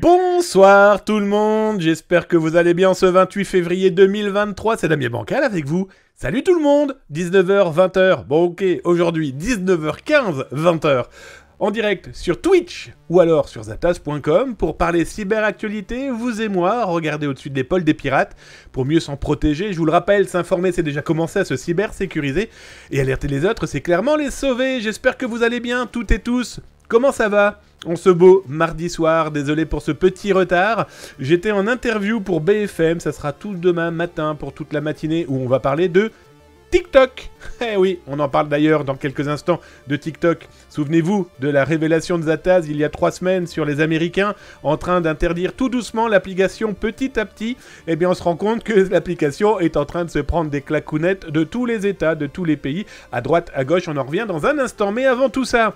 Bonsoir tout le monde, j'espère que vous allez bien ce 28 février 2023, c'est Damien Bancal avec vous. Salut tout le monde, 19h, 20h, bon ok, aujourd'hui 19h15, 20h, en direct sur Twitch ou alors sur zatas.com pour parler cyberactualité, vous et moi, regardez au-dessus de l'épaule des pirates pour mieux s'en protéger. Je vous le rappelle, s'informer c'est déjà commencer à se cybersécuriser et alerter les autres c'est clairement les sauver. J'espère que vous allez bien toutes et tous, comment ça va ? On se beau mardi soir, désolé pour ce petit retard. J'étais en interview pour BFM, ça sera tout demain matin pour toute la matinée où on va parler de TikTok. Eh oui, on en parle d'ailleurs dans quelques instants de TikTok. Souvenez-vous de la révélation de Zataz il y a 3 semaines sur les Américains en train d'interdire tout doucement l'application petit à petit. Eh bien on se rend compte que l'application est en train de se prendre des claquounettes de tous les États, de tous les pays, à droite, à gauche, on en revient dans un instant. Mais avant tout ça,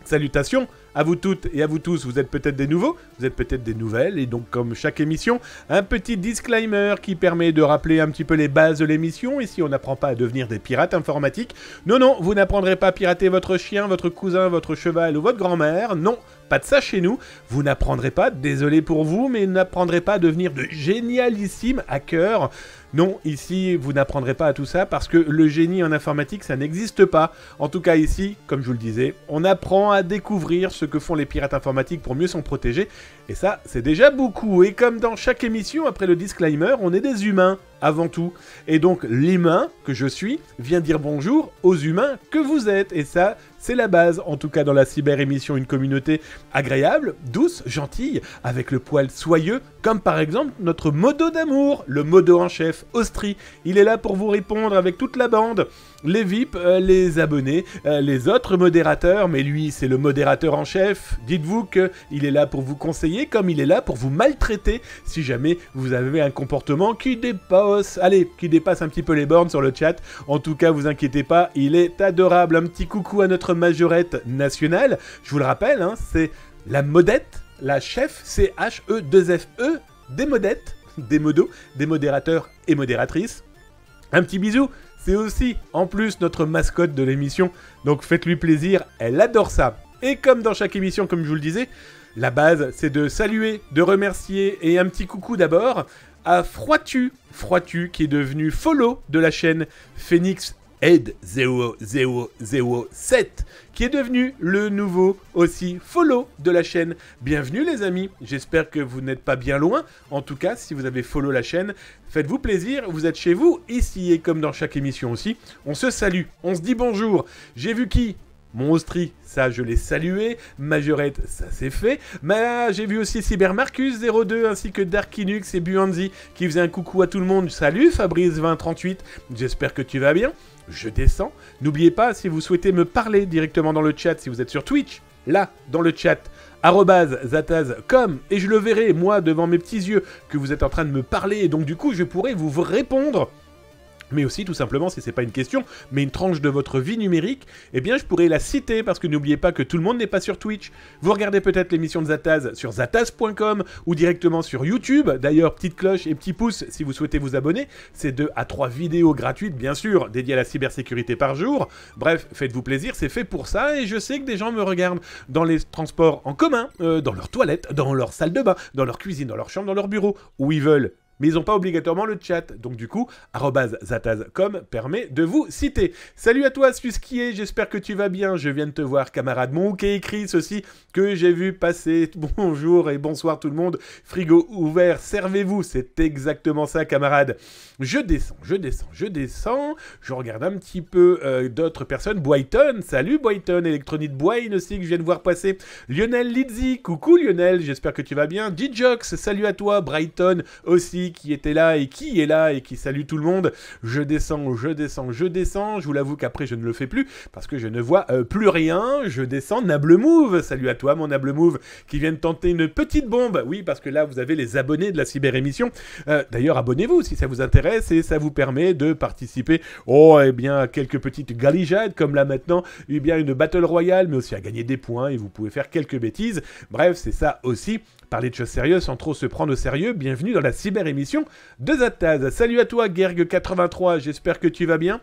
salutations à vous toutes et à vous tous, vous êtes peut-être des nouveaux, vous êtes peut-être des nouvelles, et donc comme chaque émission, un petit disclaimer qui permet de rappeler un petit peu les bases de l'émission. Ici on n'apprend pas à devenir des pirates informatiques, non, vous n'apprendrez pas à pirater votre chien, votre cousin, votre cheval ou votre grand-mère, non, pas de ça chez nous, vous n'apprendrez pas, désolé pour vous, mais n'apprendrez pas à devenir de génialissimes hackers. Non, ici, vous n'apprendrez pas à tout ça parce que le génie en informatique, ça n'existe pas. En tout cas, ici, comme je vous le disais, on apprend à découvrir ce que font les pirates informatiques pour mieux s'en protéger. Et ça, c'est déjà beaucoup. Et comme dans chaque émission, après le disclaimer, on est des humains avant tout. Et donc, l'humain que je suis vient dire bonjour aux humains que vous êtes. Et ça, c'est la base, en tout cas dans la cyber-émission, une communauté agréable, douce, gentille, avec le poil soyeux, comme par exemple notre modo d'amour, le modo en chef, Austri. Il est là pour vous répondre avec toute la bande, les VIP, les abonnés, les autres modérateurs, mais lui c'est le modérateur en chef. Dites-vous qu'il est là pour vous conseiller, comme il est là pour vous maltraiter, si jamais vous avez un comportement qui dépasse un petit peu les bornes sur le chat. En tout cas, vous inquiétez pas, il est adorable. Un petit coucou à notre majorette nationale. Je vous le rappelle, hein, c'est la modette, la chef, c'est H-E-2-F-E, des modettes, des modos, des modérateurs et modératrices. Un petit bisou, c'est aussi en plus notre mascotte de l'émission, donc faites-lui plaisir, elle adore ça. Et comme dans chaque émission, comme je vous le disais, la base c'est de saluer, de remercier, et un petit coucou d'abord à Froitu qui est devenu follow de la chaîne Phoenix Ed 0007, qui est devenu le nouveau aussi follow de la chaîne. Bienvenue les amis, j'espère que vous n'êtes pas bien loin. En tout cas, si vous avez follow la chaîne, faites-vous plaisir, vous êtes chez vous, ici, et comme dans chaque émission aussi, on se salue, on se dit bonjour. J'ai vu qui ? Mon Austri, ça je l'ai salué, Majorette, ça c'est fait, mais j'ai vu aussi CyberMarcus02 ainsi que Darkinux et Buanzi qui faisaient un coucou à tout le monde. Salut Fabrice2038, j'espère que tu vas bien, je descends. N'oubliez pas, si vous souhaitez me parler directement dans le chat, si vous êtes sur Twitch, là, dans le chat, @zataz.com, et je le verrai, moi, devant mes petits yeux, que vous êtes en train de me parler, et donc du coup, je pourrai vous répondre. Mais aussi, tout simplement, si c'est pas une question, mais une tranche de votre vie numérique, eh bien, je pourrais la citer, parce que n'oubliez pas que tout le monde n'est pas sur Twitch. Vous regardez peut-être l'émission de Zataz sur zataz.com, ou directement sur YouTube. D'ailleurs, petite cloche et petit pouce si vous souhaitez vous abonner. C'est 2 à 3 vidéos gratuites, bien sûr, dédiées à la cybersécurité par jour. Bref, faites-vous plaisir, c'est fait pour ça, et je sais que des gens me regardent dans les transports en commun, dans leurs toilettes, dans leur salle de bain, dans leur cuisine, dans leur chambre, dans leur bureau, où ils veulent. Mais ils n'ont pas obligatoirement le chat. Donc du coup, @zataz.com permet de vous citer. Salut à toi, Suskier, j'espère que tu vas bien. Je viens de te voir, camarade. Mon hook écrit ceci, que j'ai vu passer. Bonjour et bonsoir tout le monde. Frigo ouvert, servez-vous. C'est exactement ça, camarade. Je descends. Je regarde un petit peu d'autres personnes. Boyton, salut Boyton. Electronite Boyne aussi, que je viens de voir passer. Lionel Lidzi, coucou Lionel, j'espère que tu vas bien. Djox, salut à toi. Brighton aussi, qui était là et qui est là et qui salue tout le monde. Je descends. Je vous l'avoue qu'après je ne le fais plus parce que je ne vois plus rien. Je descends. Nablemove, salut à toi mon Nablemove qui vient de tenter une petite bombe. Oui, parce que là vous avez les abonnés de la cyber-émission. D'ailleurs, abonnez-vous si ça vous intéresse et ça vous permet de participer à quelques petites galijades comme là maintenant, une battle royale, mais aussi à gagner des points et vous pouvez faire quelques bêtises. Bref, c'est ça aussi. Parler de choses sérieuses sans trop se prendre au sérieux. Bienvenue dans la cyber-émission de Zataz. Salut à toi, Gerg83, j'espère que tu vas bien.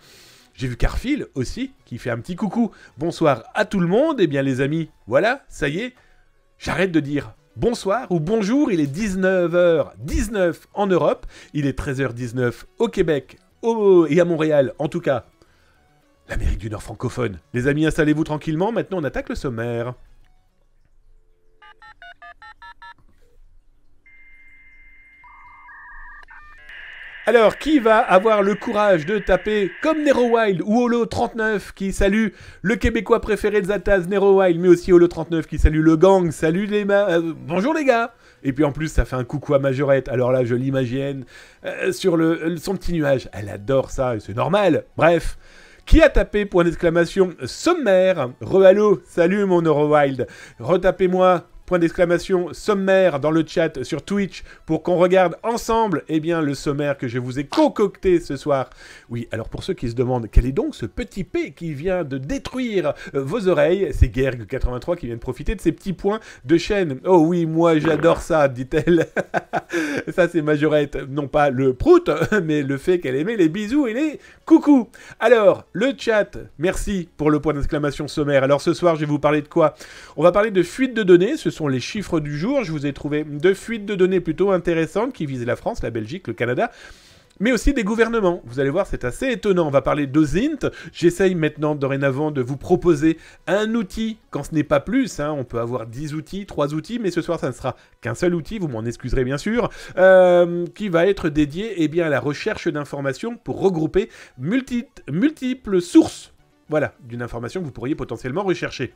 J'ai vu Carfil aussi, qui fait un petit coucou. Bonsoir à tout le monde. Eh bien les amis, voilà, ça y est, j'arrête de dire bonsoir ou bonjour. Il est 19h19 en Europe. Il est 13h19 au Québec et à Montréal, en tout cas, l'Amérique du Nord francophone. Les amis, installez-vous tranquillement. Maintenant, on attaque le sommaire. Alors, qui va avoir le courage de taper comme Nero Wild ou Holo39 qui salue le Québécois préféré de Zataz, Nero Wild, mais aussi Holo39 qui salue le gang, salut les bonjour les gars. Et puis en plus, ça fait un coucou à Majorette. Alors là, je l'imagine sur son petit nuage. Elle adore ça, et c'est normal. Bref. Qui a tapé, point d'exclamation, sommaire. Re-allo, salut mon Nero Wild. Retapez-moi, point d'exclamation, sommaire dans le chat sur Twitch pour qu'on regarde ensemble, eh bien, le sommaire que je vous ai concocté ce soir. Oui, alors pour ceux qui se demandent, quel est donc ce petit P qui vient de détruire vos oreilles? C'est Gerg83 qui vient de profiter de ces petits points de chaîne. Oh oui, moi j'adore ça, dit-elle. Ça c'est Majorette, non pas le prout, mais le fait qu'elle aimait les bisous et les coucous. Alors, le chat, merci pour le point d'exclamation sommaire. Alors ce soir, je vais vous parler de quoi? On va parler de fuite de données, ce sont les chiffres du jour. Je vous ai trouvé deux fuites de données plutôt intéressantes qui visent la France, la Belgique, le Canada, mais aussi des gouvernements. Vous allez voir, c'est assez étonnant. On va parler d'OSINT. J'essaye maintenant, dorénavant, de vous proposer un outil, quand ce n'est pas plus. Hein. On peut avoir 10 outils, 3 outils, mais ce soir, ça ne sera qu'un seul outil, vous m'en excuserez bien sûr, qui va être dédié eh bien, à la recherche d'informations pour regrouper multiples sources, voilà, d'une information que vous pourriez potentiellement rechercher.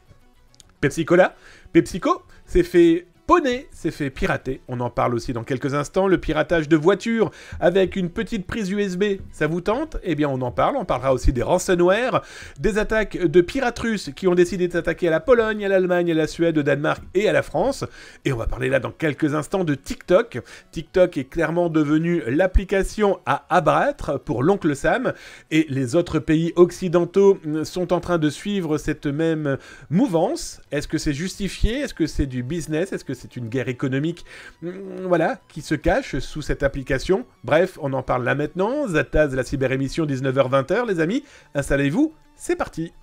Pepsi-Cola, PepsiCo s'est fait poney, s'est fait pirater. On en parle aussi dans quelques instants. Le piratage de voitures avec une petite prise USB, ça vous tente? Eh bien, on en parle. On parlera aussi des ransomware, des attaques de pirates russes qui ont décidé de s'attaquer à la Pologne, à l'Allemagne, à la Suède, au Danemark et à la France. Et on va parler là dans quelques instants de TikTok. TikTok est clairement devenu l'application à abattre pour l'oncle Sam. Et les autres pays occidentaux sont en train de suivre cette même mouvance. Est-ce que c'est justifié? Est-ce que c'est du business? Est-ce que c'est une guerre économique, voilà, qui se cache sous cette application? Bref, on en parle là maintenant. Zataz, la cyber-émission, 19h-20h, les amis. Installez-vous, c'est parti.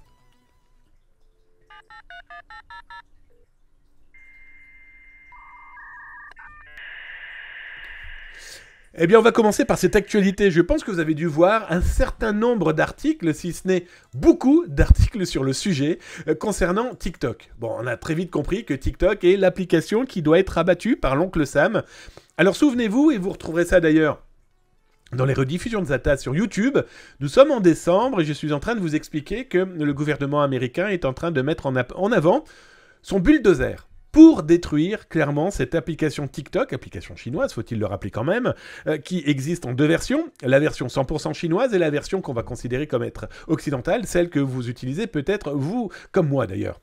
Eh bien, on va commencer par cette actualité. Je pense que vous avez dû voir un certain nombre d'articles, si ce n'est beaucoup d'articles sur le sujet concernant TikTok. Bon, on a très vite compris que TikTok est l'application qui doit être abattue par l'oncle Sam. Alors souvenez-vous, et vous retrouverez ça d'ailleurs dans les rediffusions de Zataz sur YouTube, nous sommes en décembre et je suis en train de vous expliquer que le gouvernement américain est en train de mettre en avant son bulldozer pour détruire clairement cette application TikTok, application chinoise, faut-il le rappeler quand même, qui existe en deux versions, la version 100% chinoise et la version qu'on va considérer comme être occidentale, celle que vous utilisez peut-être vous, comme moi d'ailleurs.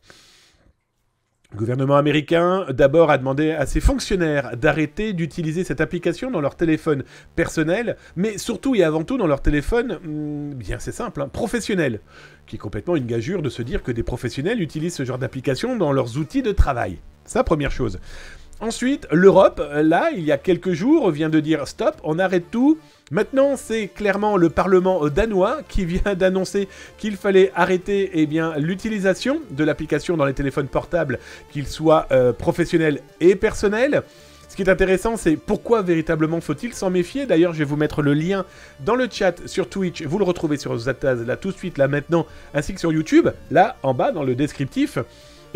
Le gouvernement américain, d'abord, a demandé à ses fonctionnaires d'arrêter d'utiliser cette application dans leur téléphone personnel, mais surtout et avant tout dans leur téléphone, bien c'est simple, hein, professionnel, qui est complètement une gageure de se dire que des professionnels utilisent ce genre d'application dans leurs outils de travail. Ça, première chose. Ensuite, l'Europe, là, il y a quelques jours, vient de dire « Stop, on arrête tout ». Maintenant, c'est clairement le Parlement danois qui vient d'annoncer qu'il fallait arrêter eh bien, l'utilisation de l'application dans les téléphones portables, qu'ils soient professionnels et personnels. Ce qui est intéressant, c'est pourquoi véritablement faut-il s'en méfier. D'ailleurs, je vais vous mettre le lien dans le chat sur Twitch. Vous le retrouvez sur Zataz, là, tout de suite, là, maintenant, ainsi que sur YouTube, là, en bas, dans le descriptif.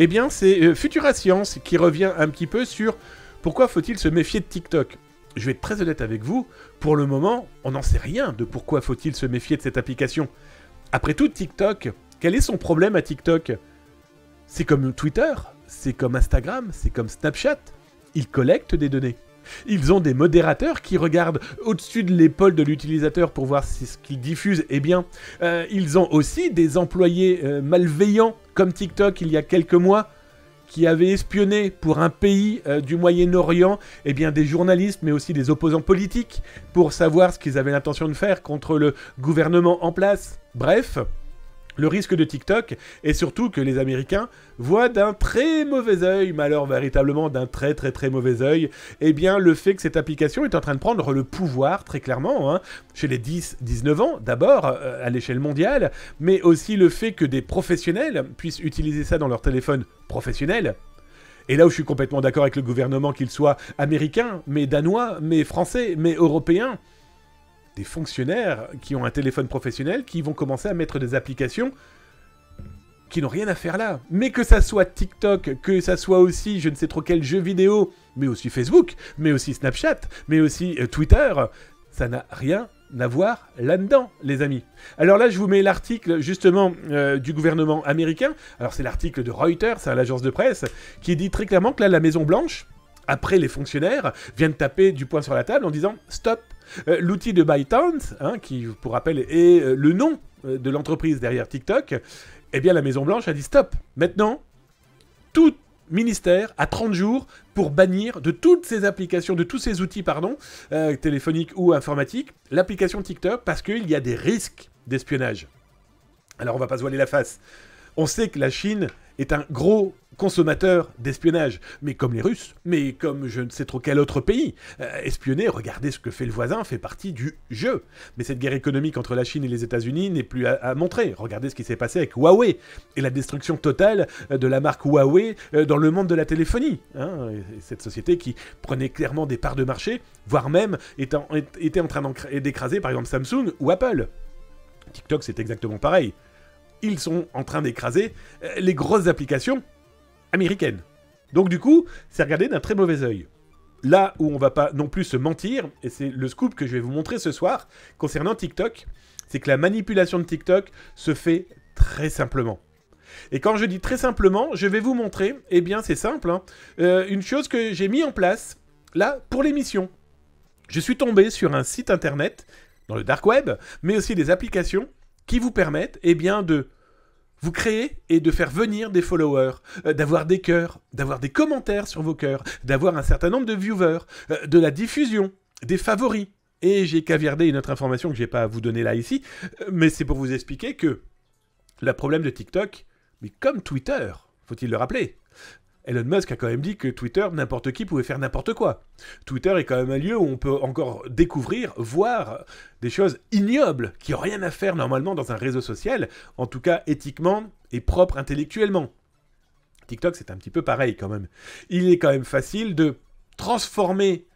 Eh bien, c'est Futura Science qui revient un petit peu sur pourquoi faut-il se méfier de TikTok. Je vais être très honnête avec vous, pour le moment, on n'en sait rien de pourquoi faut-il se méfier de cette application. Après tout, TikTok, quel est son problème à TikTok? C'est comme Twitter, c'est comme Instagram, c'est comme Snapchat. Ils collectent des données. Ils ont des modérateurs qui regardent au-dessus de l'épaule de l'utilisateur pour voir si ce qu'ils diffusent est bien. Ils ont aussi des employés malveillants comme TikTok il y a quelques mois qui avaient espionné pour un pays du Moyen-Orient eh bien, des journalistes mais aussi des opposants politiques pour savoir ce qu'ils avaient l'intention de faire contre le gouvernement en place. Bref, Le risque de TikTok est surtout que les Américains voient d'un très mauvais œil, mais alors véritablement d'un très très très mauvais œil, eh bien le fait que cette application est en train de prendre le pouvoir, très clairement, hein, chez les 10-19 ans, d'abord, à l'échelle mondiale, mais aussi le fait que des professionnels puissent utiliser ça dans leur téléphone professionnel. Et là où je suis complètement d'accord avec le gouvernement, qu'il soit américain, mais danois, mais français, mais européen, des fonctionnaires qui ont un téléphone professionnel qui vont commencer à mettre des applications qui n'ont rien à faire là. Mais que ça soit TikTok, que ça soit aussi je ne sais trop quel jeu vidéo, mais aussi Facebook, mais aussi Snapchat, mais aussi Twitter, ça n'a rien à voir là-dedans, les amis. Alors là, je vous mets l'article, justement, du gouvernement américain. Alors c'est l'article de Reuters, c'est l'agence de presse, qui dit très clairement que là, la Maison-Blanche, après les fonctionnaires, viennent taper du poing sur la table en disant « Stop !» L'outil de ByteDance, hein, qui, pour rappel, est le nom de l'entreprise derrière TikTok, eh bien la Maison-Blanche a dit stop. Maintenant, tout ministère a 30 jours pour bannir de toutes ces applications, de tous ces outils, pardon, téléphoniques ou informatiques, l'application TikTok parce qu'il y a des risques d'espionnage. Alors on va pas se voiler la face. On sait que la Chine est un gros consommateur d'espionnage, mais comme les Russes, mais comme je ne sais trop quel autre pays. Espionner, regardez ce que fait le voisin, fait partie du jeu. Mais cette guerre économique entre la Chine et les États-Unis n'est plus à montrer. Regardez ce qui s'est passé avec Huawei et la destruction totale de la marque Huawei dans le monde de la téléphonie. Hein, et cette société qui prenait clairement des parts de marché, voire même était en train d'écraser par exemple Samsung ou Apple. TikTok, c'est exactement pareil. Ils sont en train d'écraser les grosses applications américaines. Donc du coup, c'est regardé d'un très mauvais œil. Là où on va pas non plus se mentir, et c'est le scoop que je vais vous montrer ce soir, concernant TikTok, c'est que la manipulation de TikTok se fait très simplement. Et quand je dis très simplement, je vais vous montrer, eh bien c'est simple, hein, une chose que j'ai mis en place, là, pour l'émission. Je suis tombé sur un site internet, dans le dark web, mais aussi des applications qui vous permettent, eh bien, de vous créer et de faire venir des followers, d'avoir des cœurs, d'avoir des commentaires sur vos cœurs, d'avoir un certain nombre de viewers, de la diffusion, des favoris. Et j'ai caviardé une autre information que je n'ai pas à vous donner là ici, mais c'est pour vous expliquer que le problème de TikTok, mais comme Twitter, faut-il le rappeler, Elon Musk a quand même dit que Twitter, n'importe qui pouvait faire n'importe quoi. Twitter est quand même un lieu où on peut encore découvrir, voir des choses ignobles qui n'ont rien à faire normalement dans un réseau social, en tout cas éthiquement et propre intellectuellement. TikTok, c'est un petit peu pareil quand même. Il est quand même facile de transformer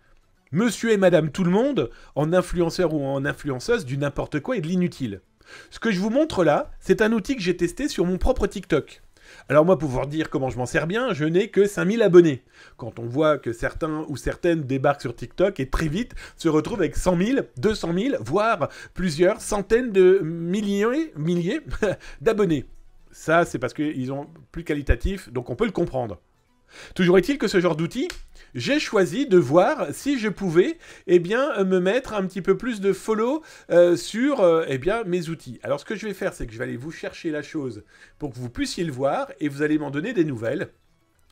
monsieur et madame tout le monde en influenceur ou en influenceuse du n'importe quoi et de l'inutile. Ce que je vous montre là, c'est un outil que j'ai testé sur mon propre TikTok. Alors moi, pour vous dire comment je m'en sers bien, je n'ai que 5000 abonnés. Quand on voit que certains ou certaines débarquent sur TikTok et très vite se retrouvent avec 100 000, 200 000, voire plusieurs centaines de milliers d'abonnés. Ça, c'est parce qu'ils ont plus qualitatif, donc on peut le comprendre. Toujours est-il que ce genre d'outil, j'ai choisi de voir si je pouvais eh bien, me mettre un petit peu plus de follow sur eh bien, mes outils. Alors ce que je vais faire, c'est que je vais aller vous chercher la chose pour que vous puissiez le voir et vous allez m'en donner des nouvelles.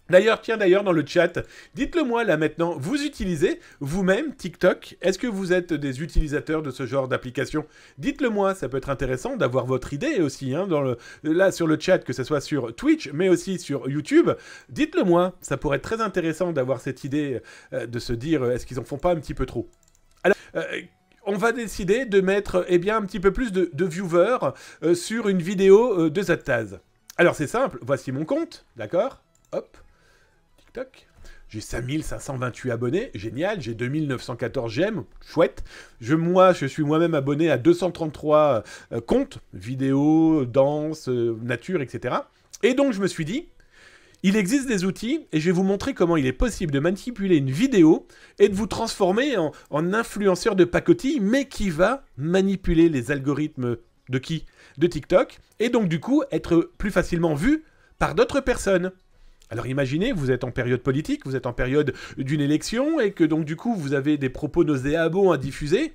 D'ailleurs, dans le chat, dites-le moi là maintenant, vous utilisez vous-même TikTok? Est-ce que vous êtes des utilisateurs de ce genre d'application? Dites-le moi, ça peut être intéressant d'avoir votre idée aussi, hein, là sur le chat, que ce soit sur Twitch, mais aussi sur YouTube. Dites-le moi, ça pourrait être très intéressant d'avoir cette idée de se dire, est-ce qu'ils en font pas un petit peu trop? Alors, on va décider de mettre eh bien, un petit peu plus de viewers sur une vidéo de Zattaz. Alors c'est simple, voici mon compte, d'accord? Hop. TikTok. J'ai 5528 abonnés, génial, j'ai 2914 j'aime, chouette. Je suis moi-même abonné à 233 comptes, vidéos, danse, nature, etc. Et donc je me suis dit, il existe des outils, et je vais vous montrer comment il est possible de manipuler une vidéo et de vous transformer en influenceur de pacotille, mais qui va manipuler les algorithmes de qui? De TikTok, et donc du coup être plus facilement vu par d'autres personnes. Alors imaginez, vous êtes en période politique, vous êtes en période d'une élection, et que donc du coup vous avez des propos nauséabonds à diffuser,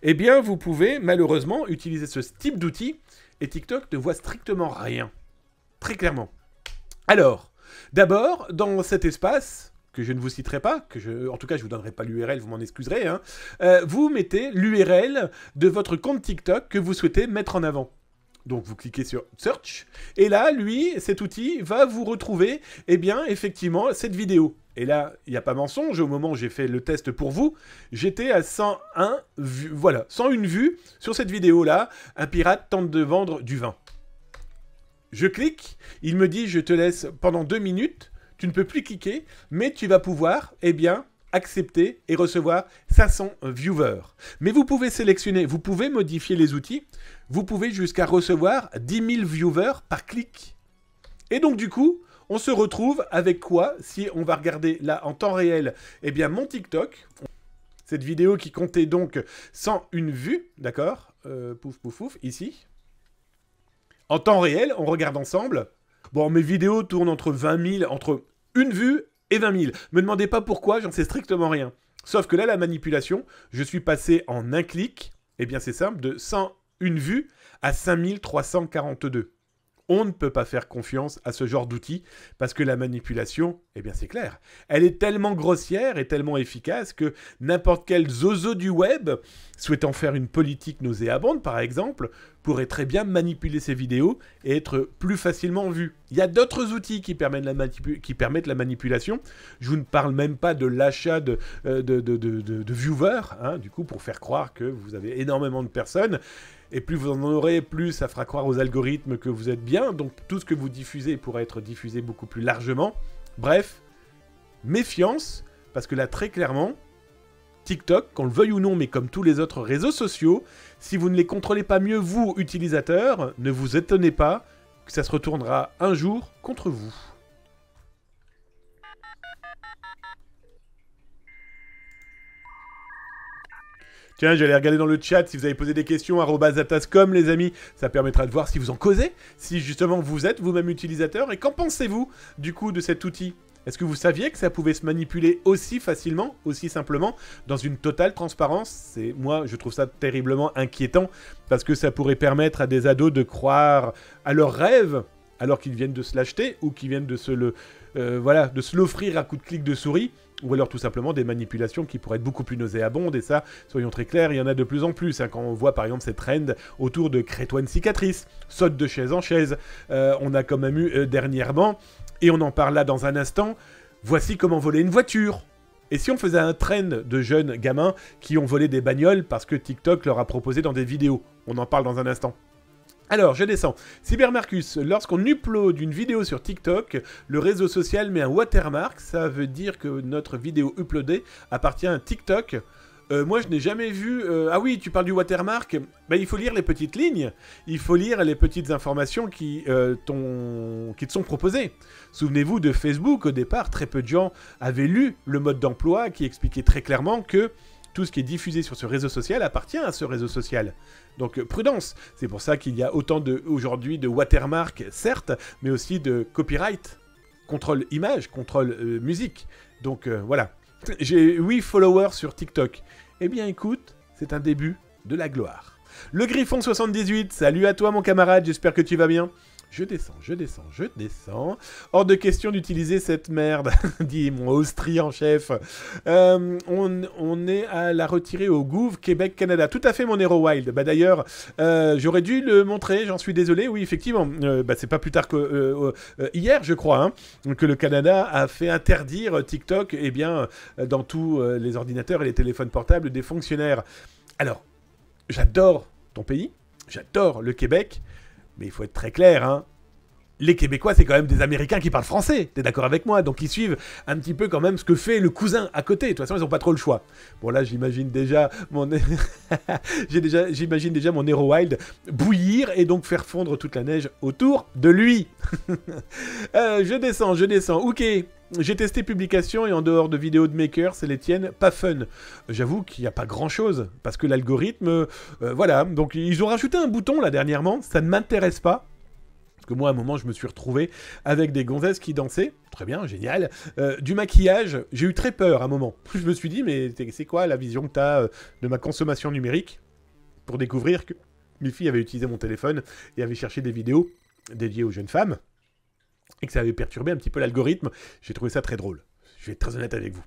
eh bien vous pouvez malheureusement utiliser ce type d'outil, et TikTok ne voit strictement rien. Très clairement. Alors, d'abord, dans cet espace, que je ne vous citerai pas, en tout cas je ne vous donnerai pas l'URL, vous m'en excuserez, hein, vous mettez l'URL de votre compte TikTok que vous souhaitez mettre en avant. Donc vous cliquez sur Search, et là, lui, cet outil va vous retrouver, eh bien, effectivement, cette vidéo. Et là, il n'y a pas mensonge, au moment où j'ai fait le test pour vous, j'étais à 101 vues, voilà, 101 vues sur cette vidéo-là, un pirate tente de vendre du vin. Je clique, il me dit, je te laisse pendant 2 minutes, tu ne peux plus cliquer, mais tu vas pouvoir, eh bien, accepter et recevoir 500 viewers. Mais vous pouvez sélectionner, vous pouvez modifier les outils, vous pouvez jusqu'à recevoir 10 000 viewers par clic. Et donc du coup, on se retrouve avec quoi si on va regarder là en temps réel, eh bien mon TikTok, cette vidéo qui comptait donc 101 vues, d'accord, pouf pouf pouf, ici. En temps réel, on regarde ensemble. Bon, mes vidéos tournent entre 20 000, entre une vue et 20 000. Me demandez pas pourquoi, j'en sais strictement rien. Sauf que là, la manipulation, je suis passé en un clic, eh bien c'est simple, de 101 vues à 5342. On ne peut pas faire confiance à ce genre d'outils parce que la manipulation, eh bien c'est clair, elle est tellement grossière et tellement efficace que n'importe quel zozo du web, souhaitant faire une politique nauséabonde par exemple, pourrait très bien manipuler ces vidéos et être plus facilement vu. Il y a d'autres outils qui permettent la manipulation. Je vous ne parle même pas de l'achat de viewers, hein, du coup pour faire croire que vous avez énormément de personnes. Et plus vous en aurez, plus ça fera croire aux algorithmes que vous êtes bien. Donc tout ce que vous diffusez pourra être diffusé beaucoup plus largement. Bref, méfiance, parce que là très clairement, TikTok, qu'on le veuille ou non, mais comme tous les autres réseaux sociaux, si vous ne les contrôlez pas mieux, vous, utilisateurs, ne vous étonnez pas que ça se retournera un jour contre vous. Tiens, j'allais regarder dans le chat si vous avez posé des questions, @atascom, les amis. Ça permettra de voir si vous en causez, si justement vous êtes vous-même utilisateur. Et qu'en pensez-vous, du coup, de cet outil ? Est-ce que vous saviez que ça pouvait se manipuler aussi facilement, aussi simplement, dans une totale transparence ? Moi, je trouve ça terriblement inquiétant, parce que ça pourrait permettre à des ados de croire à leurs rêves, alors qu'ils viennent de se l'acheter, ou qu'ils viennent de se l'offrir à coup de clic de souris, ou alors tout simplement des manipulations qui pourraient être beaucoup plus nauséabondes, et ça, soyons très clairs, il y en a de plus en plus, hein, quand on voit par exemple ces trends autour de crée-toi une cicatrice, saute de chaise en chaise, on a quand même eu dernièrement, et on en parle là dans un instant, voici comment voler une voiture. Et si on faisait un trend de jeunes gamins qui ont volé des bagnoles parce que TikTok leur a proposé dans des vidéos, on en parle dans un instant. Alors, je descends. Cybermarcus, lorsqu'on upload une vidéo sur TikTok, le réseau social met un watermark. Ça veut dire que notre vidéo uploadée appartient à TikTok. Moi, je n'ai jamais vu... Ah oui, tu parles du watermark. Ben, il faut lire les petites lignes. Il faut lire les petites informations qui te sont proposées. Souvenez-vous de Facebook. Au départ, très peu de gens avaient lu le mode d'emploi qui expliquait très clairement que tout ce qui est diffusé sur ce réseau social appartient à ce réseau social. Donc prudence, c'est pour ça qu'il y a autant aujourd'hui de watermark, certes, mais aussi de copyright, contrôle image, contrôle musique. Donc voilà. J'ai 8 followers sur TikTok. Eh bien écoute, c'est un début de la gloire. Le Griffon 78, salut à toi mon camarade, j'espère que tu vas bien. Je descends. Hors de question d'utiliser cette merde, dit mon Austrien en chef. On est à la retirer au Gouv, Québec, Canada. Tout à fait, mon Hero Wild. Bah d'ailleurs, j'aurais dû le montrer, j'en suis désolé. Oui, effectivement, c'est pas plus tard que hier, je crois, hein, que le Canada a fait interdire TikTok, eh bien, dans tous les ordinateurs et les téléphones portables des fonctionnaires. Alors, j'adore ton pays, j'adore le Québec, mais il faut être très clair, hein. Les Québécois, c'est quand même des Américains qui parlent français, t'es d'accord avec moi? Donc ils suivent un petit peu quand même ce que fait le cousin à côté. De toute façon, ils n'ont pas trop le choix. Bon là, j'imagine déjà mon... j'imagine déjà mon Hero Wild bouillir et donc faire fondre toute la neige autour de lui. Je descends. Ok. J'ai testé publication et en dehors de vidéos de maker, c'est les tiennes, pas fun. J'avoue qu'il n'y a pas grand-chose, parce que l'algorithme, voilà. Donc ils ont rajouté un bouton là dernièrement, ça ne m'intéresse pas. Parce que moi, à un moment, je me suis retrouvé avec des gonzesses qui dansaient. Très bien, génial. Du maquillage, j'ai eu très peur à un moment. Je me suis dit, mais c'est quoi la vision que tu as de ma consommation numérique? Pour découvrir que mes filles avaient utilisé mon téléphone et avaient cherché des vidéos dédiées aux jeunes femmes. Et que ça avait perturbé un petit peu l'algorithme. J'ai trouvé ça très drôle. Je vais être très honnête avec vous.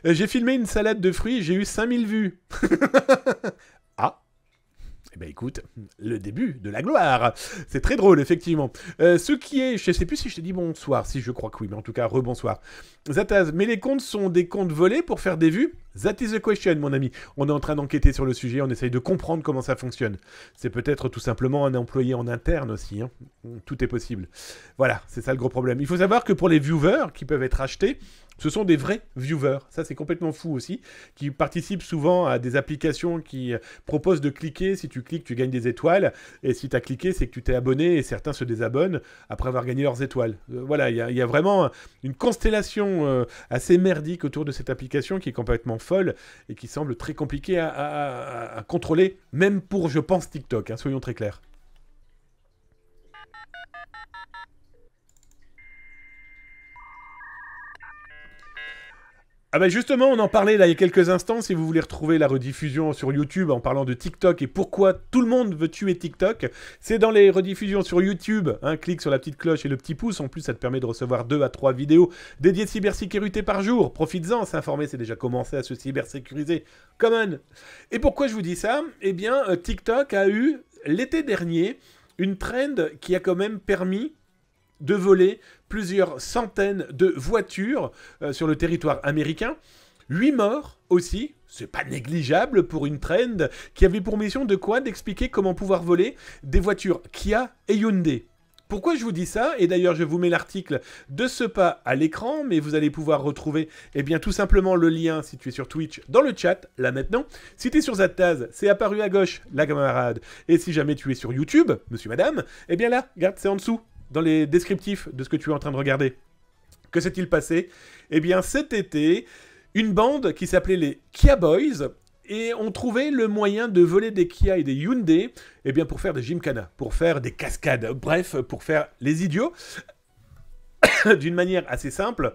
J'ai filmé une salade de fruits et j'ai eu 5000 vues. Ah. ben écoute, le début de la gloire. C'est très drôle, effectivement. Ce qui est, je sais plus si je t'ai dit bonsoir, si je crois que oui, mais en tout cas, rebonsoir. Zataz, mais les comptes sont des comptes volés pour faire des vues? That is the question, mon ami. On est en train d'enquêter sur le sujet, on essaye de comprendre comment ça fonctionne. C'est peut-être tout simplement un employé en interne aussi, hein. Tout est possible. Voilà, c'est ça le gros problème. Il faut savoir que pour les viewers qui peuvent être achetés, ce sont des vrais viewers. Ça, c'est complètement fou aussi, qui participent souvent à des applications qui proposent de cliquer. Si tu cliques, tu gagnes des étoiles. Et si tu as cliqué, c'est que tu t'es abonné et certains se désabonnent après avoir gagné leurs étoiles. Voilà, il y a vraiment une constellation assez merdique autour de cette application qui est complètement folle et qui semble très compliquée à contrôler, même pour, je pense, TikTok, hein, soyons très clairs. Ah bah justement, on en parlait là il y a quelques instants, si vous voulez retrouver la rediffusion sur YouTube en parlant de TikTok et pourquoi tout le monde veut tuer TikTok, c'est dans les rediffusions sur YouTube, un clic sur la petite cloche et le petit pouce, en plus ça te permet de recevoir 2 à 3 vidéos dédiées cybersécurité par jour, profites-en, s'informer c'est déjà commencé à se cybersécuriser, come on. Et pourquoi je vous dis ça? Eh bien TikTok a eu l'été dernier une trend qui a quand même permis de voler plusieurs centaines de voitures sur le territoire américain. 8 morts aussi, c'est pas négligeable pour une trend qui avait pour mission de quoi? D'expliquer comment pouvoir voler des voitures Kia et Hyundai. Pourquoi je vous dis ça? Et d'ailleurs, je vous mets l'article de ce pas à l'écran, mais vous allez pouvoir retrouver, eh bien, tout simplement le lien, si tu es sur Twitch, dans le chat, là maintenant. Si tu es sur Zataz, c'est apparu à gauche, la camarade. Et si jamais tu es sur YouTube, monsieur, madame, eh bien là, regarde, c'est en dessous, dans les descriptifs de ce que tu es en train de regarder. Que s'est-il passé? Eh bien, cet été, une bande qui s'appelait les Kia Boys, et on trouvait le moyen de voler des Kia et des Hyundai, eh bien, pour faire des gymkhana, pour faire des cascades, bref, pour faire les idiots, d'une manière assez simple.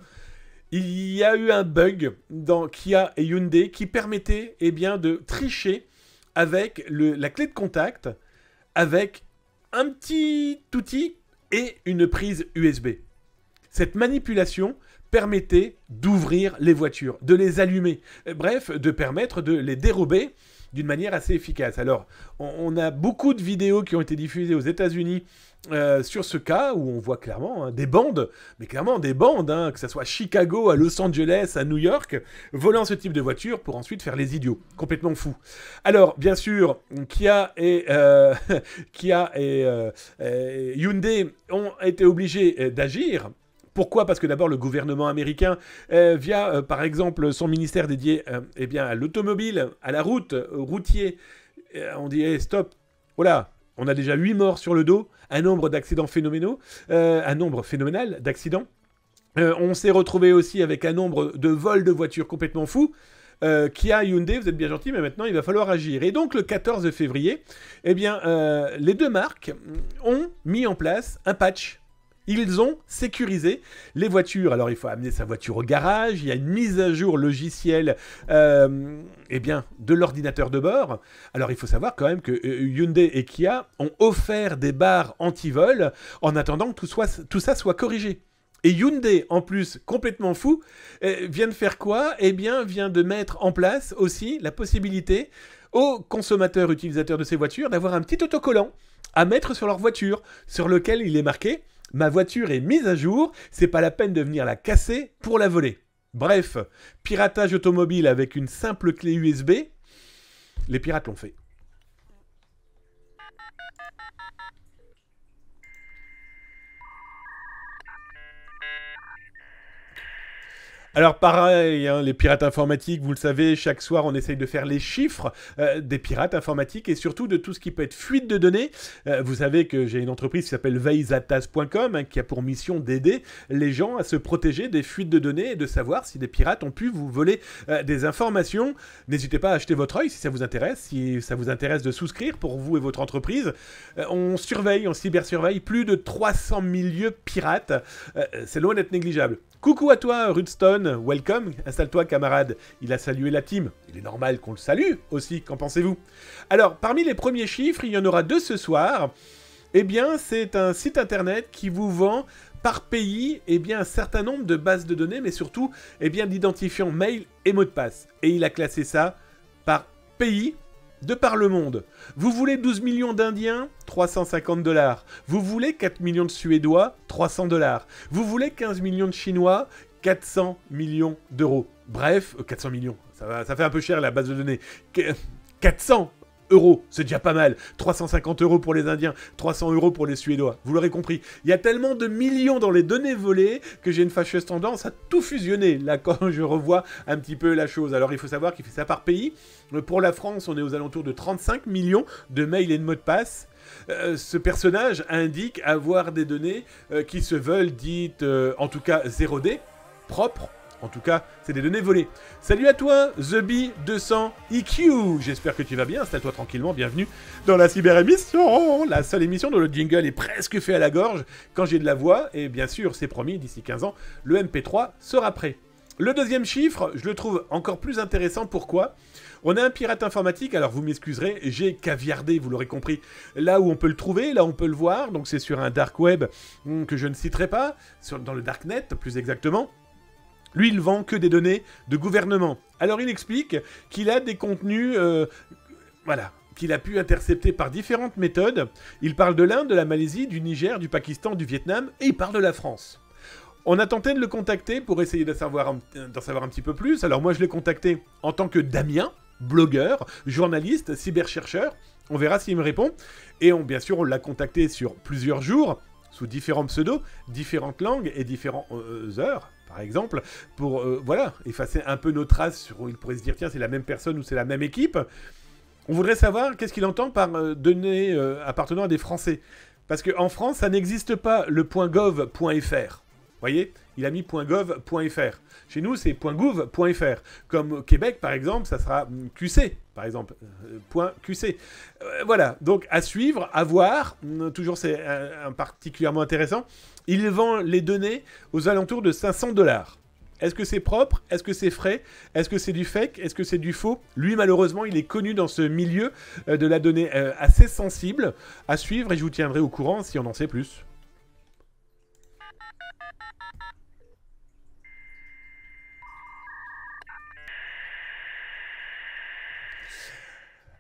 Il y a eu un bug dans Kia et Hyundai qui permettait, eh bien, de tricher avec la clé de contact, avec un petit outil et une prise USB. Cette manipulation permettait d'ouvrir les voitures, de les allumer, bref, de permettre de les dérober d'une manière assez efficace. Alors, on a beaucoup de vidéos qui ont été diffusées aux États-Unis sur ce cas où on voit clairement des bandes, mais clairement des bandes, hein, que ce soit à Chicago, à Los Angeles, à New York, volant ce type de voiture pour ensuite faire les idiots. Complètement fou. Alors, bien sûr, Kia et Hyundai ont été obligés d'agir. Pourquoi? Parce que d'abord, le gouvernement américain, via, par exemple, son ministère dédié eh bien, à l'automobile, à la route, routier, on dit hey, stop, voilà, on a déjà 8 morts sur le dos, un nombre d'accidents phénoménaux, un nombre phénoménal d'accidents. On s'est retrouvé aussi avec un nombre de vols de voitures complètement fou. Kia, Hyundai, vous êtes bien gentils, mais maintenant il va falloir agir. Et donc le 14 février, eh bien, les deux marques ont mis en place un patch. Ils ont sécurisé les voitures. Alors, il faut amener sa voiture au garage. Il y a une mise à jour logicielle eh bien, de l'ordinateur de bord. Alors, il faut savoir quand même que Hyundai et Kia ont offert des barres anti-vol en attendant que tout ça soit corrigé. Et Hyundai, en plus, complètement fou, vient de faire quoi? Eh bien, vient de mettre en place aussi la possibilité aux consommateurs utilisateurs de ces voitures d'avoir un petit autocollant à mettre sur leur voiture, sur lequel il est marqué « Ma voiture est mise à jour, c'est pas la peine de venir la casser pour la voler ». Bref, piratage automobile avec une simple clé USB, les pirates l'ont fait. Alors pareil, hein, les pirates informatiques, vous le savez, chaque soir on essaye de faire les chiffres des pirates informatiques et surtout de tout ce qui peut être fuite de données. Vous savez que j'ai une entreprise qui s'appelle veillezataz.com qui a pour mission d'aider les gens à se protéger des fuites de données et de savoir si des pirates ont pu vous voler des informations. N'hésitez pas à acheter votre œil si ça vous intéresse de souscrire pour vous et votre entreprise. On surveille, on cybersurveille plus de 300 000 lieux pirates. C'est loin d'être négligeable. Coucou à toi, Rudstone, welcome, installe-toi camarade, il a salué la team, il est normal qu'on le salue aussi, qu'en pensez-vous? Alors, parmi les premiers chiffres, il y en aura 2 ce soir, eh bien c'est un site internet qui vous vend par pays eh bien, un certain nombre de bases de données, mais surtout eh bien, d'identifiants mail et mots de passe. Et il a classé ça par pays de par le monde. Vous voulez 12 millions d'Indiens? 350 $. Vous voulez 4 millions de Suédois? 300 $. Vous voulez 15 millions de Chinois? 400 millions d'euros. Bref, 400 millions, ça fait un peu cher la base de données. 400 euros, c'est déjà pas mal. 350 € pour les Indiens, 300 € pour les Suédois. Vous l'aurez compris, il y a tellement de millions dans les données volées que j'ai une fâcheuse tendance à tout fusionner, là, quand je revois un petit peu la chose. Alors, il faut savoir qu'il fait ça par pays. Pour la France, on est aux alentours de 35 millions de mails et de mots de passe. Ce personnage indique avoir des données qui se veulent dites, en tout cas, 0D, propres. En tout cas, c'est des données volées. Salut à toi, TheBee200EQ. J'espère que tu vas bien. Installe-toi tranquillement. Bienvenue dans la cyber-émission. La seule émission dont le jingle est presque fait à la gorge quand j'ai de la voix. Et bien sûr, c'est promis, d'ici 15 ans, le MP3 sera prêt. Le deuxième chiffre, je le trouve encore plus intéressant. Pourquoi ? On a un pirate informatique, alors vous m'excuserez, j'ai caviardé, vous l'aurez compris, là où on peut le trouver, là où on peut le voir. Donc c'est sur un dark web que je ne citerai pas, dans le darknet plus exactement. Lui, il vend que des données de gouvernement. Alors, il explique qu'il a des contenus, qu'il a pu intercepter par différentes méthodes. Il parle de l'Inde, de la Malaisie, du Niger, du Pakistan, du Vietnam, et il parle de la France. On a tenté de le contacter pour essayer d'en savoir un petit peu plus. Alors, moi, je l'ai contacté en tant que Damien, blogueur, journaliste, cyberchercheur. On verra s'il me répond. Et bien sûr, on l'a contacté sur plusieurs jours, sous différents pseudos, différentes langues et différentes heures. Par exemple, pour effacer un peu nos traces sur où il pourrait se dire tiens, c'est la même personne ou c'est la même équipe. On voudrait savoir qu'est-ce qu'il entend par données appartenant à des Français. Parce qu'en France, ça n'existe pas le .gov.fr. Vous voyez, il a mis .gov.fr. Chez nous, c'est .gouv.fr. Comme au Québec, par exemple, ça sera QC, par exemple, .qc. Voilà, donc à suivre, à voir. Toujours, c'est particulièrement intéressant. Il vend les données aux alentours de 500 $. Est-ce que c'est propre? Est-ce que c'est frais? Est-ce que c'est du fake? Est-ce que c'est du faux? Lui, malheureusement, il est connu dans ce milieu de la donnée assez sensible. À suivre, et je vous tiendrai au courant si on en sait plus.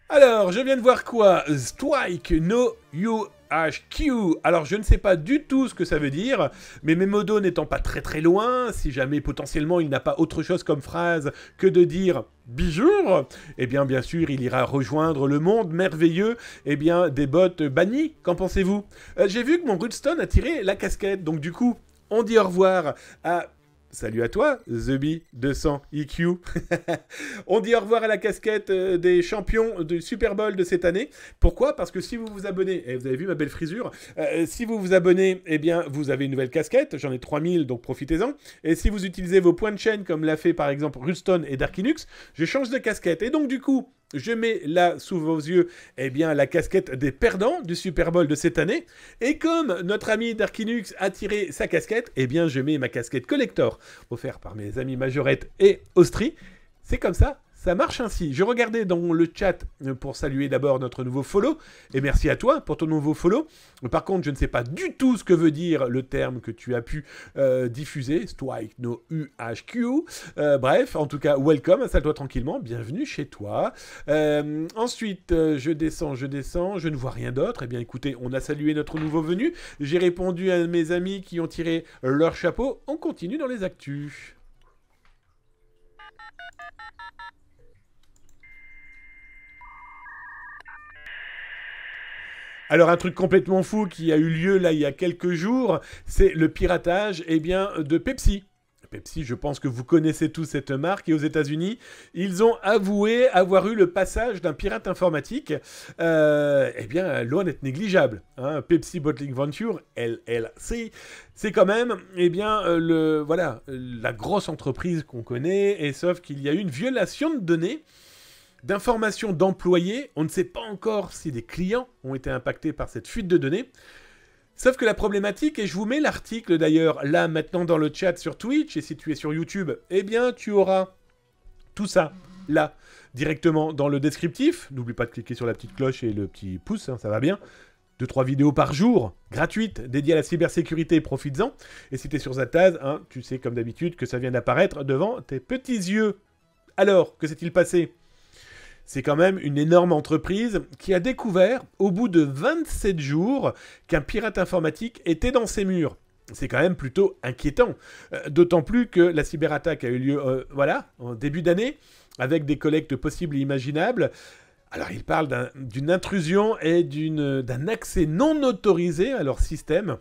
Alors, je viens de voir quoi? Strike no UHQ. Alors, je ne sais pas du tout ce que ça veut dire, mais Memodo n'étant pas très loin, si jamais potentiellement il n'a pas autre chose comme phrase que de dire bijour, eh bien sûr il ira rejoindre le monde merveilleux des bots bannis. Qu'en pensez-vous? J'ai vu que mon Rudstone a tiré la casquette, donc du coup, on dit au revoir à... Salut à toi, TheBee200EQ. On dit au revoir à la casquette des champions du Super Bowl de cette année. Pourquoi? Parce que si vous vous abonnez, et vous avez vu ma belle frisure, si vous vous abonnez, eh bien, vous avez une nouvelle casquette. J'en ai 3000, donc profitez-en. Et si vous utilisez vos points de chaîne, comme l'a fait par exemple Rustone et Darkinux, je change de casquette. Et donc du coup, je mets là sous vos yeux la casquette des perdants du Super Bowl de cette année. Et comme notre ami Darkinux a tiré sa casquette, je mets ma casquette collector, offerte par mes amis Majorette et Austri. C'est comme ça. Ça marche ainsi. Je regardais dans le chat pour saluer d'abord notre nouveau follow. Et merci à toi pour ton nouveau follow. Par contre, je ne sais pas du tout ce que veut dire le terme que tu as pu diffuser. Strike no UHQ. Bref, en tout cas, welcome. Installe-toi tranquillement. Bienvenue chez toi. Ensuite, je descends. Je ne vois rien d'autre. Eh bien, écoutez, on a salué notre nouveau venu. J'ai répondu à mes amis qui ont tiré leur chapeau. On continue dans les actus. Alors un truc complètement fou qui a eu lieu là il y a quelques jours, c'est le piratage de Pepsi. Pepsi, je pense que vous connaissez tous cette marque, et aux États-Unis, ils ont avoué avoir eu le passage d'un pirate informatique, loin d'être négligeable. Hein. Pepsi Bottling Venture, LLC, c'est quand même, la grosse entreprise qu'on connaît, et sauf qu'il y a eu une violation de données, d'informations d'employés. On ne sait pas encore si des clients ont été impactés par cette fuite de données. Sauf que la problématique, et je vous mets l'article d'ailleurs là maintenant dans le chat sur Twitch, et si tu es sur YouTube, tu auras tout ça là directement dans le descriptif. N'oublie pas de cliquer sur la petite cloche et le petit pouce, ça va bien. 2-3 vidéos par jour, gratuites, dédiées à la cybersécurité, profites-en. Et si tu es sur Zataz, tu sais comme d'habitude que ça vient d'apparaître devant tes petits yeux. Alors, que s'est-il passé ? C'est quand même une énorme entreprise qui a découvert, au bout de 27 jours, qu'un pirate informatique était dans ses murs. C'est quand même plutôt inquiétant. D'autant plus que la cyberattaque a eu lieu en début d'année, avec des collectes possibles et imaginables. Alors, il parle d'une intrusion et d'un accès non autorisé à leur système.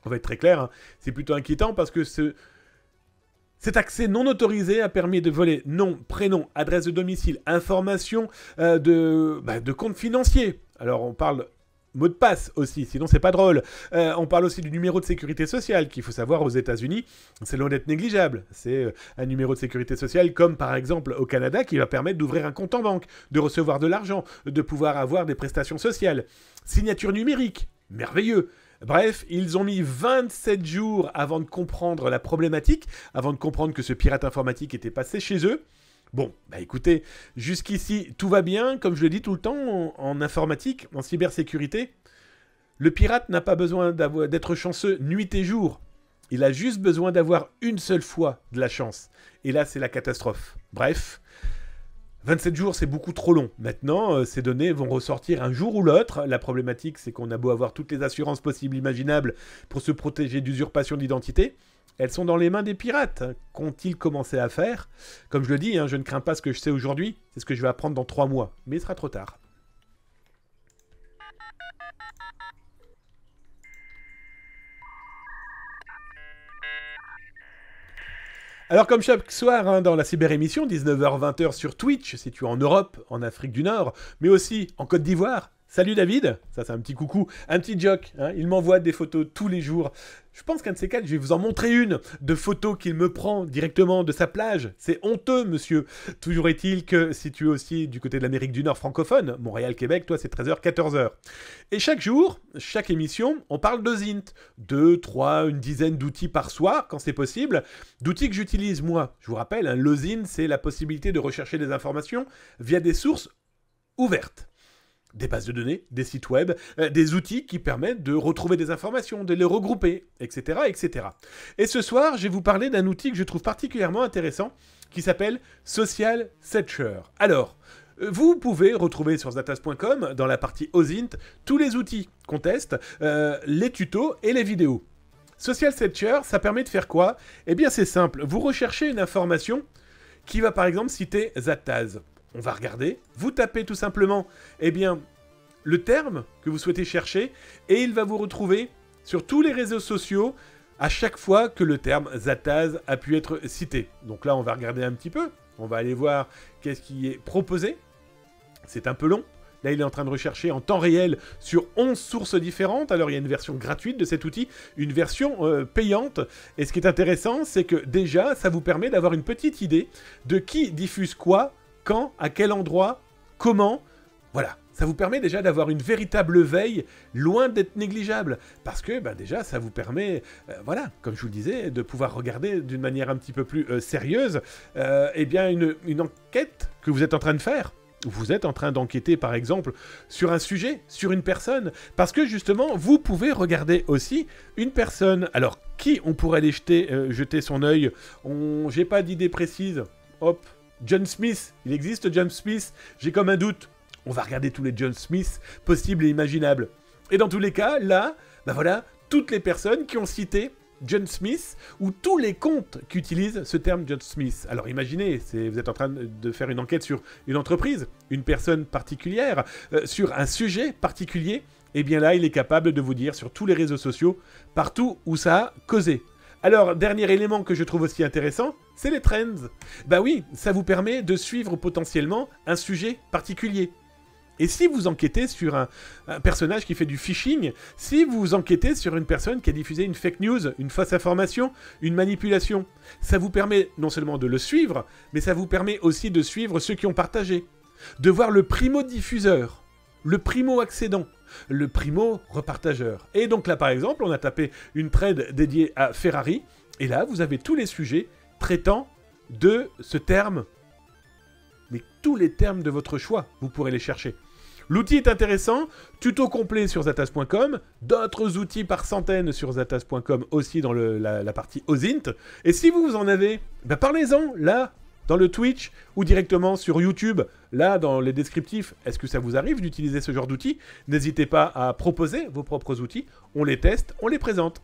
On va être très clair, hein, c'est plutôt inquiétant parce que cet accès non autorisé a permis de voler nom, prénom, adresse de domicile, informations de comptes financiers. Alors, on parle mot de passe aussi, sinon c'est pas drôle. On parle aussi du numéro de sécurité sociale, qu'il faut savoir aux États-Unis, c'est loin d'être négligeable. C'est un numéro de sécurité sociale comme par exemple au Canada qui va permettre d'ouvrir un compte en banque, de recevoir de l'argent, de pouvoir avoir des prestations sociales. Signature numérique, merveilleux. Bref, ils ont mis 27 jours avant de comprendre la problématique, avant de comprendre que ce pirate informatique était passé chez eux. Bon, bah écoutez, jusqu'ici, tout va bien, comme je le dis tout le temps, en informatique, en cybersécurité. Le pirate n'a pas besoin d'être chanceux nuit et jour. Il a juste besoin d'avoir une seule fois de la chance. Et là, c'est la catastrophe. Bref, 27 jours, c'est beaucoup trop long. Maintenant, ces données vont ressortir un jour ou l'autre. La problématique, c'est qu'on a beau avoir toutes les assurances possibles, imaginables, pour se protéger d'usurpation d'identité. Elles sont dans les mains des pirates. Qu'ont-ils commencé à faire? Comme je le dis, je ne crains pas ce que je sais aujourd'hui. C'est ce que je vais apprendre dans 3 mois. Mais il sera trop tard. Alors comme chaque soir dans la cyber-émission, 19h-20h sur Twitch, si tu es en Europe, en Afrique du Nord, mais aussi en Côte d'Ivoire. Salut David, ça c'est un petit coucou, un petit joke, il m'envoie des photos tous les jours. Je pense qu'un de ces quatre, je vais vous en montrer une de photos qu'il me prend directement de sa plage. C'est honteux, monsieur. Toujours est-il que si tu es aussi du côté de l'Amérique du Nord francophone, Montréal, Québec, toi c'est 13h, 14h. Et chaque jour, chaque émission, on parle d'OSINT. 2, 3, une dizaine d'outils par soir, quand c'est possible. D'outils que j'utilise moi. Je vous rappelle, l'OSINT, c'est la possibilité de rechercher des informations via des sources ouvertes. Des bases de données, des sites web, des outils qui permettent de retrouver des informations, de les regrouper, etc., etc. Et ce soir, je vais vous parler d'un outil que je trouve particulièrement intéressant, qui s'appelle Social Searcher. Alors, vous pouvez retrouver sur zatas.com, dans la partie OSINT, tous les outils qu'on teste, les tutos et les vidéos. Social Searcher, ça permet de faire quoi? Eh bien, c'est simple. Vous recherchez une information qui va, par exemple, citer Zataz. On va regarder, vous tapez tout simplement, le terme que vous souhaitez chercher, et il va vous retrouver sur tous les réseaux sociaux à chaque fois que le terme Zataz a pu être cité. Donc là, on va regarder un petit peu, on va aller voir qu'est-ce qui est proposé. C'est un peu long. Là, il est en train de rechercher en temps réel sur 11 sources différentes. Alors, il y a une version gratuite de cet outil, une version payante. Et ce qui est intéressant, c'est que déjà, ça vous permet d'avoir une petite idée de qui diffuse quoi, quand, à quel endroit, comment, voilà. Ça vous permet déjà d'avoir une véritable veille, loin d'être négligeable. Parce que, déjà, ça vous permet, comme je vous le disais, de pouvoir regarder d'une manière un petit peu plus sérieuse, une enquête que vous êtes en train de faire. Vous êtes en train d'enquêter, par exemple, sur un sujet, sur une personne. Parce que, justement, vous pouvez regarder aussi une personne. Alors, qui on pourrait aller jeter son œil? J'ai pas d'idée précise. Hop. John Smith, il existe John Smith, j'ai comme un doute. On va regarder tous les John Smith possibles et imaginables. Et dans tous les cas, là, toutes les personnes qui ont cité John Smith ou tous les comptes qui utilisent ce terme John Smith. Alors imaginez, vous êtes en train de faire une enquête sur une entreprise, une personne particulière, sur un sujet particulier. Et bien là, il est capable de vous dire sur tous les réseaux sociaux, partout où ça a causé. Alors, dernier élément que je trouve aussi intéressant, c'est les trends. Bah oui, ça vous permet de suivre potentiellement un sujet particulier. Et si vous enquêtez sur un personnage qui fait du phishing, si vous enquêtez sur une personne qui a diffusé une fake news, une fausse information, une manipulation, ça vous permet non seulement de le suivre, mais ça vous permet aussi de suivre ceux qui ont partagé. De voir le primo-diffuseur, le primo-accédant, le primo-repartageur. Et donc là, par exemple, on a tapé une thread dédiée à Ferrari, et là, vous avez tous les sujets traitant de ce terme. Mais tous les termes de votre choix, vous pourrez les chercher. L'outil est intéressant, tuto complet sur zatas.com, d'autres outils par centaines sur zatas.com aussi dans la partie OSINT. Et si vous en avez, parlez-en, là, dans le Twitch ou directement sur YouTube, là dans les descriptifs, est-ce que ça vous arrive d'utiliser ce genre d'outils? N'hésitez pas à proposer vos propres outils, on les teste, on les présente.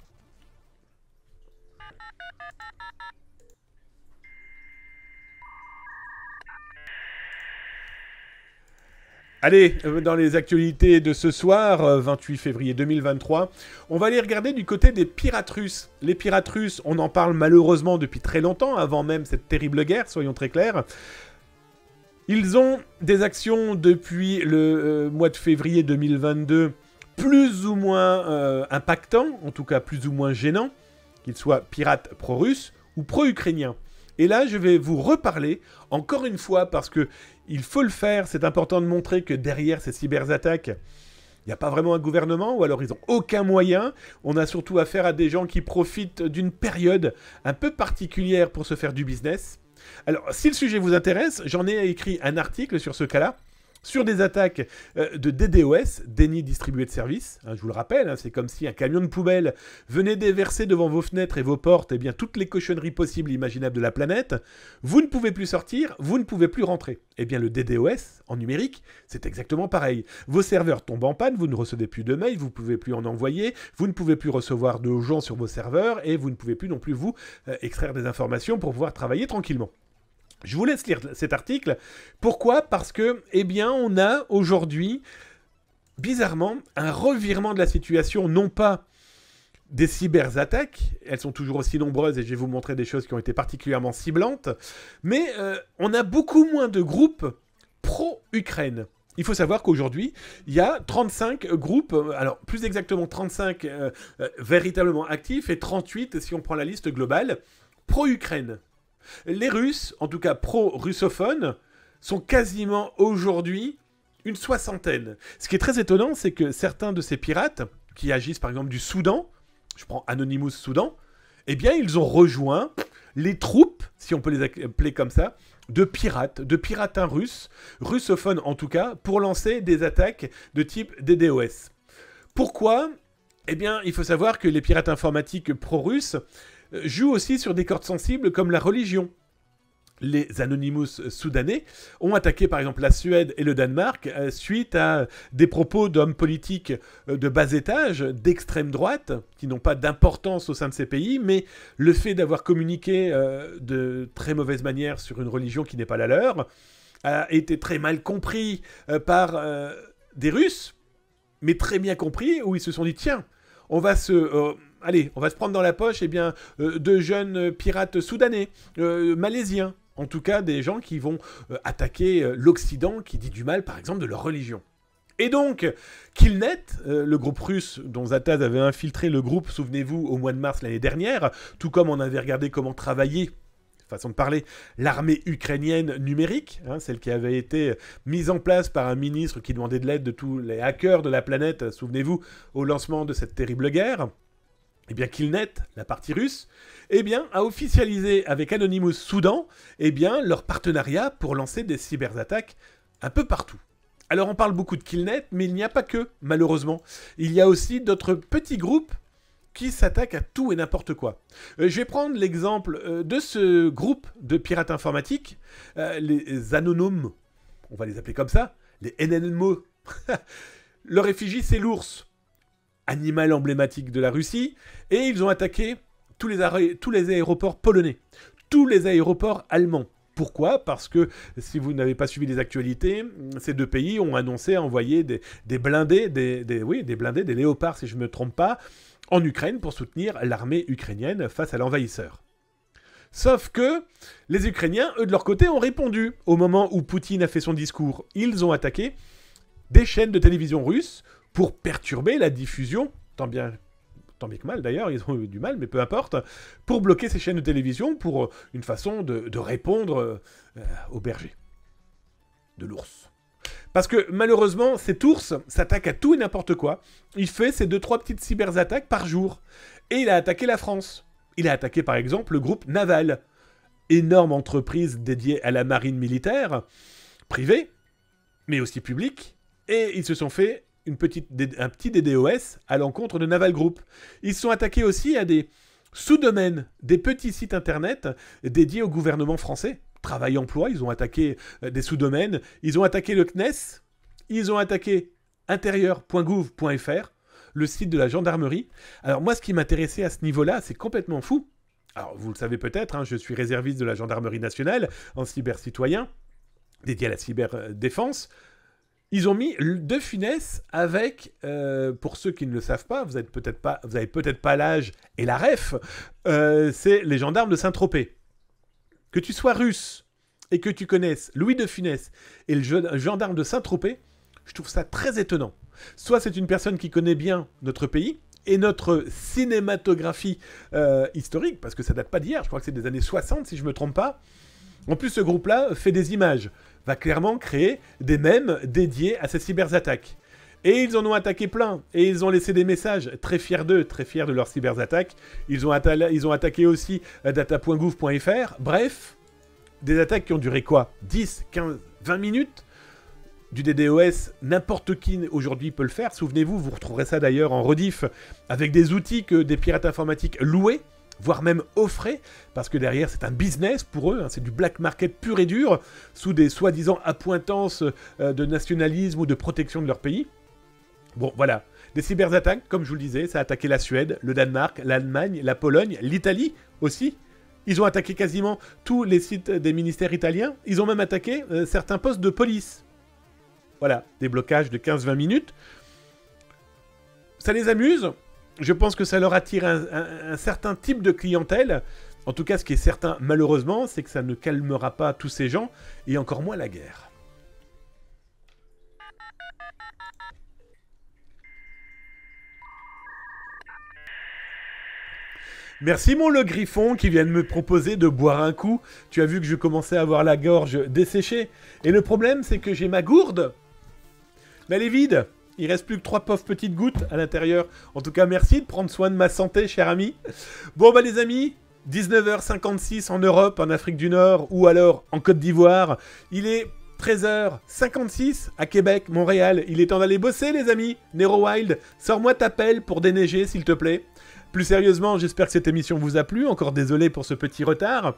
Allez, dans les actualités de ce soir, 28 février 2023, on va aller regarder du côté des pirates russes. Les pirates russes, on en parle malheureusement depuis très longtemps, avant même cette terrible guerre, soyons très clairs. Ils ont des actions depuis le mois de février 2022, plus ou moins impactants, en tout cas plus ou moins gênants, qu'ils soient pirates pro-russes ou pro-ukrainiens. Et là, je vais vous reparler, encore une fois, parce que il faut le faire, c'est important de montrer que derrière ces cyberattaques, il n'y a pas vraiment un gouvernement, ou alors ils n'ont aucun moyen. On a surtout affaire à des gens qui profitent d'une période un peu particulière pour se faire du business. Alors, si le sujet vous intéresse, j'en ai écrit un article sur ce cas-là, sur des attaques de DDoS, déni distribué de service. Hein, je vous le rappelle, hein, c'est comme si un camion de poubelle venait déverser devant vos fenêtres et vos portes eh bien, toutes les cochonneries possibles et imaginables de la planète. Vous ne pouvez plus sortir, vous ne pouvez plus rentrer. Eh bien, le DDoS, en numérique, c'est exactement pareil. Vos serveurs tombent en panne, vous ne recevez plus de mails, vous ne pouvez plus en envoyer, vous ne pouvez plus recevoir de gens sur vos serveurs et vous ne pouvez plus non plus vous extraire des informations pour pouvoir travailler tranquillement. Je vous laisse lire cet article. Pourquoi? Parce que, eh bien, on a aujourd'hui, bizarrement, un revirement de la situation, non pas des cyberattaques, elles sont toujours aussi nombreuses et je vais vous montrer des choses qui ont été particulièrement ciblantes, mais on a beaucoup moins de groupes pro-Ukraine. Il faut savoir qu'aujourd'hui, il y a 35 groupes, alors plus exactement 35 véritablement actifs et 38 si on prend la liste globale, pro-Ukraine. Les Russes, en tout cas pro-russophones, sont quasiment aujourd'hui une soixantaine. Ce qui est très étonnant, c'est que certains de ces pirates, qui agissent par exemple du Soudan, je prends Anonymous Soudan, eh bien ils ont rejoint les troupes, si on peut les appeler comme ça, de piratins russes, russophones en tout cas, pour lancer des attaques de type DDoS. Pourquoi? Eh bien, il faut savoir que les pirates informatiques pro-russes jouent aussi sur des cordes sensibles comme la religion. Les Anonymous soudanais ont attaqué par exemple la Suède et le Danemark suite à des propos d'hommes politiques de bas étage, d'extrême droite, qui n'ont pas d'importance au sein de ces pays, mais le fait d'avoir communiqué de très mauvaise manière sur une religion qui n'est pas la leur a été très mal compris par des Russes, mais très bien compris, où ils se sont dit tiens, on va se prendre dans la poche de jeunes pirates soudanais, malaisiens, en tout cas des gens qui vont attaquer l'Occident qui dit du mal par exemple de leur religion. Et donc, Killnet, le groupe russe dont Zataz avait infiltré le groupe, souvenez-vous, au mois de mars l'année dernière, tout comme on avait regardé comment travailler, façon de parler, l'armée ukrainienne numérique, hein, celle qui avait été mise en place par un ministre qui demandait de l'aide de tous les hackers de la planète, souvenez-vous, au lancement de cette terrible guerre. Eh bien, Killnet, la partie russe, eh bien, a officialisé avec Anonymous Soudan, eh bien, leur partenariat pour lancer des cyberattaques un peu partout. Alors, on parle beaucoup de Killnet, mais il n'y a pas que, malheureusement. Il y a aussi d'autres petits groupes qui s'attaquent à tout et n'importe quoi. Je vais prendre l'exemple de ce groupe de pirates informatiques, les Anonomes, on va les appeler comme ça, les NNMO. Leur effigie, c'est l'ours, animal emblématique de la Russie, et ils ont attaqué tous les aéroports polonais, tous les aéroports allemands. Pourquoi? Parce que, si vous n'avez pas suivi les actualités, ces deux pays ont annoncé envoyer des blindés, des blindés, des léopards, si je ne me trompe pas, en Ukraine pour soutenir l'armée ukrainienne face à l'envahisseur. Sauf que les Ukrainiens, eux de leur côté, ont répondu au moment où Poutine a fait son discours. Ils ont attaqué des chaînes de télévision russes pour perturber la diffusion, tant bien que mal d'ailleurs, ils ont eu du mal, mais peu importe, pour bloquer ces chaînes de télévision pour une façon de répondre au berger de l'ours. Parce que malheureusement, cet ours s'attaque à tout et n'importe quoi. Il fait ces 2-3 petites cyberattaques par jour. Et il a attaqué la France. Il a attaqué par exemple le groupe Naval, énorme entreprise dédiée à la marine militaire, privée, mais aussi publique. Et ils se sont fait un petit DDoS à l'encontre de Naval Group. Ils se sont attaqués aussi à des sous-domaines, des petits sites internet dédiés au gouvernement français. Travail-emploi, ils ont attaqué des sous-domaines, ils ont attaqué le CNES, ils ont attaqué intérieur.gouv.fr, le site de la gendarmerie. Alors moi, ce qui m'intéressait à ce niveau-là, c'est complètement fou. Alors vous le savez peut-être, hein, je suis réserviste de la gendarmerie nationale en cybercitoyen, dédié à la cyberdéfense. Ils ont mis De Funès avec, pour ceux qui ne le savent pas, vous avez peut-être pas l'âge et la ref, c'est les gendarmes de Saint-Tropez. Que tu sois russe et que tu connaisses Louis De Funès et le gendarme de Saint-Tropez, je trouve ça très étonnant. Soit c'est une personne qui connaît bien notre pays et notre cinématographie historique, parce que ça date pas d'hier, je crois que c'est des années 60 si je me trompe pas. En plus, ce groupe-là fait des images, va clairement créer des mèmes dédiés à ces cyberattaques. Et ils en ont attaqué plein, et ils ont laissé des messages très fiers d'eux, très fiers de leurs cyberattaques. Ils ont attaqué aussi data.gouv.fr. Bref, des attaques qui ont duré quoi 10, 15, 20 minutes du DDoS, n'importe qui aujourd'hui peut le faire. Souvenez-vous, vous retrouverez ça d'ailleurs en rediff, avec des outils que des pirates informatiques louaient, voire même offraient, parce que derrière c'est un business pour eux, hein, c'est du black market pur et dur, sous des soi-disant appointances de nationalisme ou de protection de leur pays. Bon, voilà. Des cyberattaques, comme je vous le disais, ça a attaqué la Suède, le Danemark, l'Allemagne, la Pologne, l'Italie aussi. Ils ont attaqué quasiment tous les sites des ministères italiens. Ils ont même attaqué certains postes de police. Voilà, des blocages de 15-20 minutes. Ça les amuse. Je pense que ça leur attire un certain type de clientèle. En tout cas, ce qui est certain, malheureusement, c'est que ça ne calmera pas tous ces gens, et encore moins la guerre. Merci mon Le Griffon qui vient de me proposer de boire un coup. Tu as vu que je commençais à avoir la gorge desséchée. Et le problème, c'est que j'ai ma gourde. Mais elle est vide. Il reste plus que 3 pauvres petites gouttes à l'intérieur. En tout cas, merci de prendre soin de ma santé, cher ami. Bon, bah les amis, 19h56 en Europe, en Afrique du Nord ou alors en Côte d'Ivoire. Il est 13h56 à Québec, Montréal. Il est temps d'aller bosser, les amis. Nero Wild, sors-moi ta pelle pour déneiger, s'il te plaît. Plus sérieusement, j'espère que cette émission vous a plu. Encore désolé pour ce petit retard.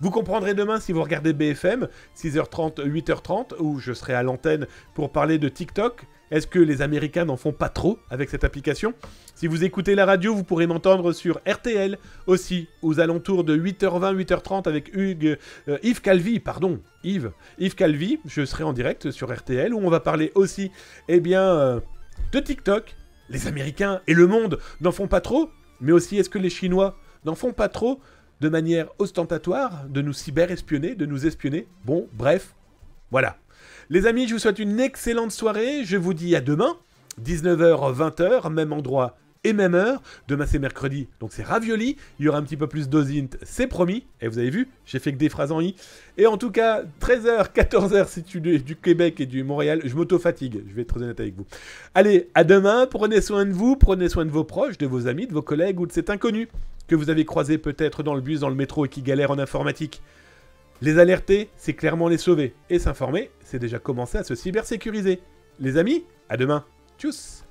Vous comprendrez demain si vous regardez BFM, 6h30, 8h30, où je serai à l'antenne pour parler de TikTok. Est-ce que les Américains n'en font pas trop avec cette application? Si vous écoutez la radio, vous pourrez m'entendre sur RTL aussi, aux alentours de 8h20, 8h30 avec Yves Calvi, pardon, Yves Calvi. Je serai en direct sur RTL où on va parler aussi, de TikTok. Les Américains et le monde n'en font pas trop, mais aussi est-ce que les Chinois n'en font pas trop de manière ostentatoire de nous cyber-espionner, de nous espionner? Bon, bref, voilà. Les amis, je vous souhaite une excellente soirée. Je vous dis à demain, 19h, 20h, même endroit et même heure. Demain, c'est mercredi, donc c'est ravioli. Il y aura un petit peu plus d'osint, c'est promis. Et vous avez vu, j'ai fait que des phrases en i. Et en tout cas, 13h, 14h, si tu es du Québec et du Montréal, je m'auto-fatigue. Je vais être très honnête avec vous. Allez, à demain. Prenez soin de vous, prenez soin de vos proches, de vos amis, de vos collègues ou de cet inconnu que vous avez croisé peut-être dans le bus, dans le métro et qui galère en informatique. Les alerter, c'est clairement les sauver. Et s'informer, c'est déjà commencer à se cybersécuriser. Les amis, à demain. Tchuss.